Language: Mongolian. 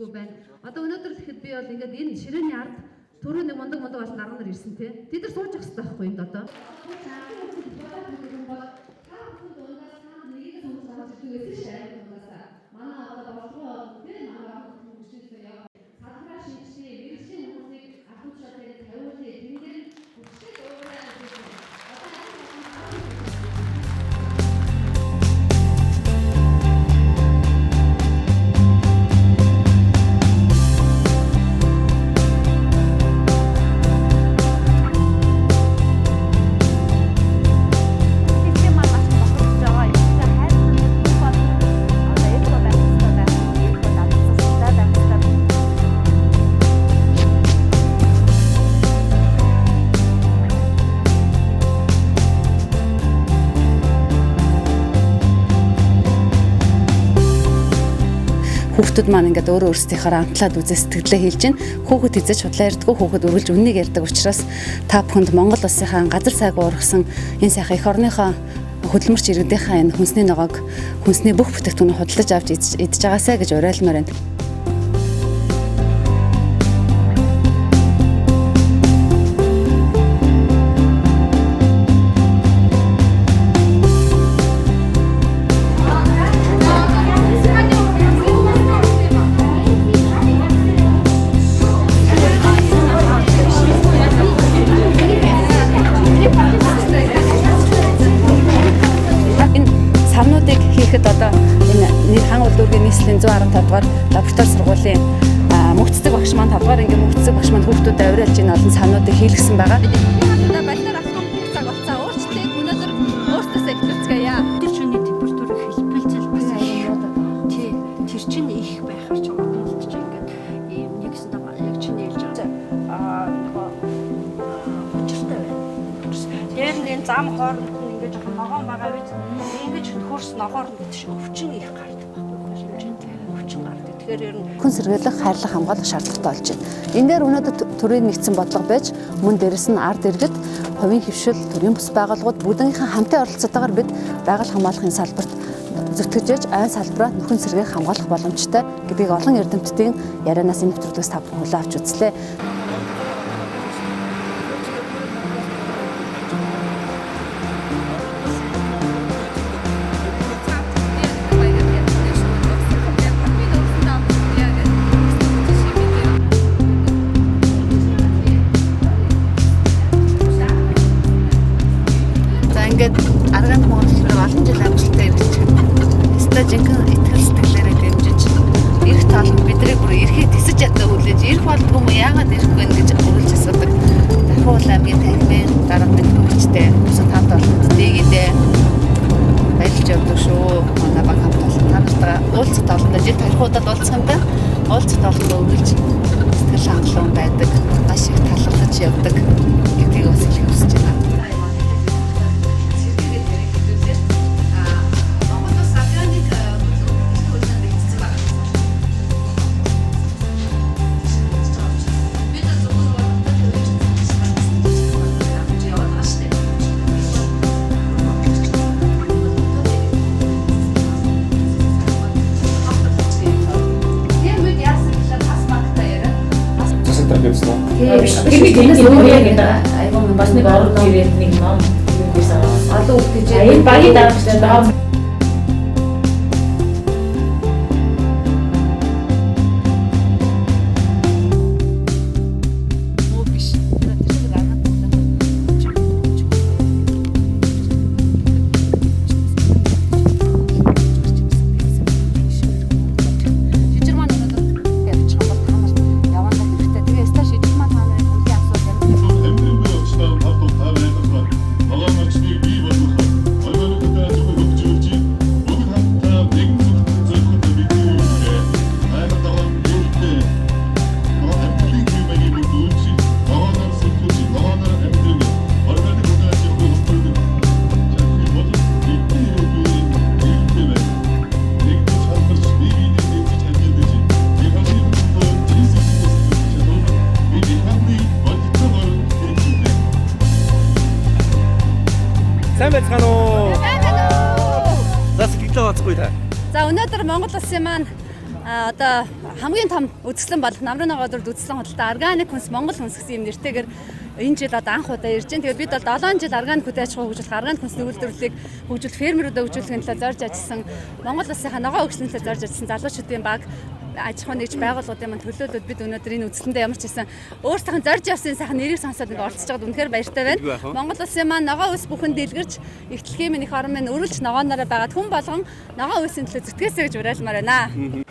хэлэхгүй байна. Одоо өнөөдөр л ихэд би бол ингээд энэ ширээний ард түрүү нэг мундаг бол нарга нар ирсэн те. Тэд нар сууж ах хэрэгтэй байхгүй энэ одоо. Хүүхдүүд маань ингээд өөрөө өөрсдийнхээ амтлаад үзээ сэтгэлээ хэлж гин хүүхэд эзэж худлаа ярьдаггүй хүүхэд үргэлж үннийг ярьдаг учраас та бүхэнд Монгол улсынхаа газар сайгүй ургасан энэ сайхан эх орныхоо хөдөлмөрч иргэдийнхаа энэ хүнсний ногоог хүнсний бүх бүтээгдэхүүнийг худалдаж авч идж байгаасаа гэж уриалмаар байна. Самнуудыг хийхэд одоо энэ нэр хаан улдуургийн нийслэлийн 115 дугаар лаборатори сургуулийн мөгцөг багш маань 5 дугаар ангийн мөгцөг багш маань хүүхдүүдэд авирлж энэ олон самнуудыг хийлгэсэн байгаа. Балнаар асуун цаг болцоо өөрчлөлтийг өнөөдөр өөртөөсөө ихлүүлцгээе. Тэр чиний температурыг хэлбэлзэл бас тий тэр чинь их байхаар ч юм чи ингээд ийм нэгсэндээ яг чиний хэлж байгаа хүчтэй байна. Тэр нэг зам хооронд нь ингээд жоохон ногоон байгаа биз. Ингэж хөрс ногоор гэж өвчин их гардаг байхгүй хэмжээтэй өвчин гардаг. Тэгэхээр ер нь хүн сэргийлэх, хайрлах, хамгаалах шаардлагатай болж байна. Энэ дээр өнөөдөр төрийн нэгдсэн бодлого байж мөн дээрэс нь ард иргэд, хувийн хөвшил, төрийн бус байгууллагууд бүгдийнхээ хамтын оролцоотойгоор бид байгаль хамгаалахын салбарт зүтгэж айн салбараа нөхөн сэргээх хамгаалах боломжтой гэдгийг олон эрдэмтдийн ярианаас энэ нэвтрүүлгээс та бүхэн хүлээн авч үзлээ. Ингээд арганд Монголд олон жил амжилттай ирж байна. Стаж жинхэнэ итгэл сэтгэлээрээ дэмжиж ирэх тааланд бидний бүр ирэхэд тэсэж яддаг хүлээж ирэх болдгоо юм яагаад ирэхгүй гэж үргэлж асуудаг. Дахиул аймгийн танхимын дарга мэдгүйчтэй усан хамт олонд дээгдээ баярлж явдаг шүү. Манай баг хамт олон та нартай уулзалт олондоо жил тарихуудад уулзах юм да. Уулзалт олондоо үргэлж сэтгэл хангалуун байдаг. Маш их талархаж явдаг гэдгийг бас хэлэх хүсэж байна. Хэрэг тиймээс өөр яг энэ айгуун бас нэг орон ирээд нэг ном юм байсан. Олон хүүхдэж энэ багийн дарагчтай байгаа. Сайн байцгаана уу? За сэтгэлдээ бацгүй та. За өнөөдөр Монгол улсын маань одоо хамгийн том үзэсгэлэн болох намрын ногоо дурд үзэсгэлэн худалдаа органик хүнс Монгол хүнс гэсэн юм нэртэйгээр энэ жил одоо анх удаа ирж байна. Тэгээд бид бол 7 жил органик хүнс аж ахуй хөгжүүлэх, органик хүнсний үйлдвэрлэлийг хөгжүүлэх, фермерүүдэд хөгжүүлэхин төлөө зорж ажилласан, Монгол улсынхаа ногоо хөгжлийн төлөө зорж ажилласан залуучуудын баг аж ахуйн нэгж байгууллагуудын маань төлөөлөлд бид өнөөдөр энэ үзэсгэлэндээ ямар ч гэсэн өөрсдийнх зөрж явсан сайхан нэрийг сонсоод ингээ оролцож байгаад үнэхээр баяртай байна. Монгол улсын маань ногоо ус бүхэн дэлгэрч эхлэхийн минь их орон минь өрүүлж ногооноор байгаад хүн болгон ногоо усийн төлөө зүтгээсэй гэж уриалмаар байна.